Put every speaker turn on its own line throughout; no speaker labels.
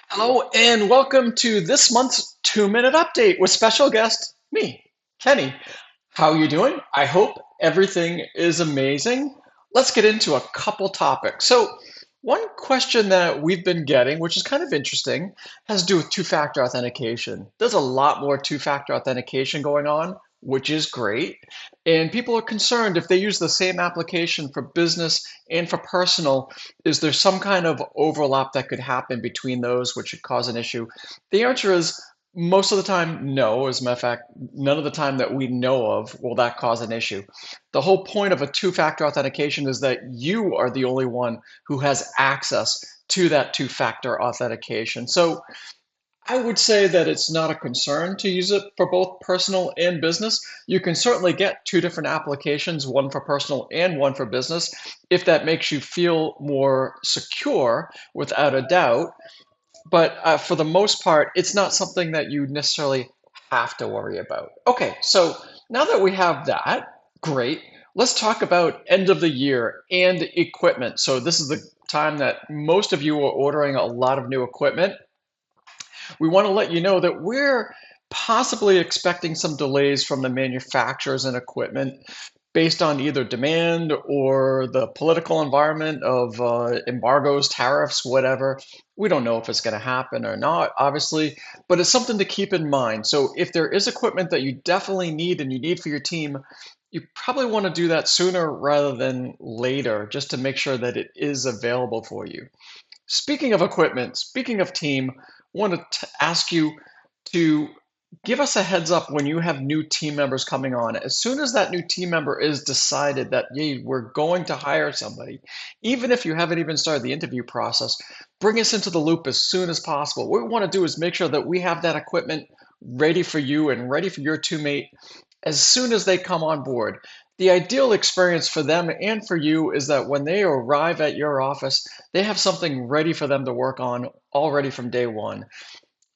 Hello and welcome to this month's 2-minute update with special guest me, Kenny. How are you doing? I hope everything is amazing. Let's get into a couple topics. So, one question that we've been getting, which is kind of interesting, has to do with two-factor authentication. There's a lot more two-factor authentication going on, which is great. And people are concerned if they use the same application for business and for personal, is there some kind of overlap that could happen between those, which could cause an issue? The answer is most of the time, no. As a matter of fact, none of the time that we know of will that cause an issue. The whole point of a two-factor authentication is that you are the only one who has access to that two-factor authentication. So I would say that it's not a concern to use it for both personal and business. You can certainly get two different applications, one for personal and one for business, if that makes you feel more secure, without a doubt. But for the most part, it's not something that you necessarily have to worry about. Okay, so now that we have that, great. Let's talk about end of the year and equipment. So this is the time that most of you are ordering a lot of new equipment. We want to let you know that we're possibly expecting some delays from the manufacturers and equipment based on either demand or the political environment of embargoes, tariffs, whatever. We don't know if it's going to happen or not, obviously, but it's something to keep in mind. So if there is equipment that you definitely need and you need for your team, you probably want to do that sooner rather than later, just to make sure that it is available for you. Speaking of equipment, speaking of team, I want to ask you to give us a heads up when you have new team members coming on. As soon as that new team member is decided that, yay, we're going to hire somebody, even if you haven't even started the interview process, bring us into the loop as soon as possible. What we want to do is make sure that we have that equipment ready for you and ready for your teammate as soon as they come on board. The ideal experience for them and for you is that when they arrive at your office, they have something ready for them to work on already from day one.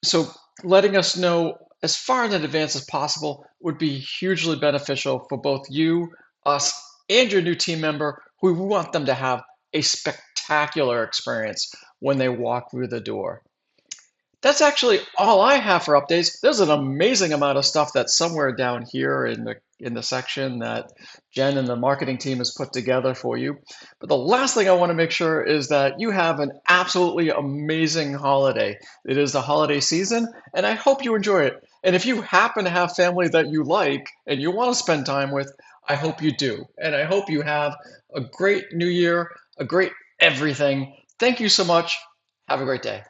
So letting us know as far in advance as possible would be hugely beneficial for both you, us, and your new team member, who we want them to have a spectacular experience when they walk through the door. That's actually all I have for updates. There's an amazing amount of stuff that's somewhere down here in the section that Jen and the marketing team has put together for you. But the last thing I want to make sure is that you have an absolutely amazing holiday. It is the holiday season, and I hope you enjoy it. And if you happen to have family that you like and you want to spend time with, I hope you do. And I hope you have a great new year, a great everything. Thank you so much. Have a great day.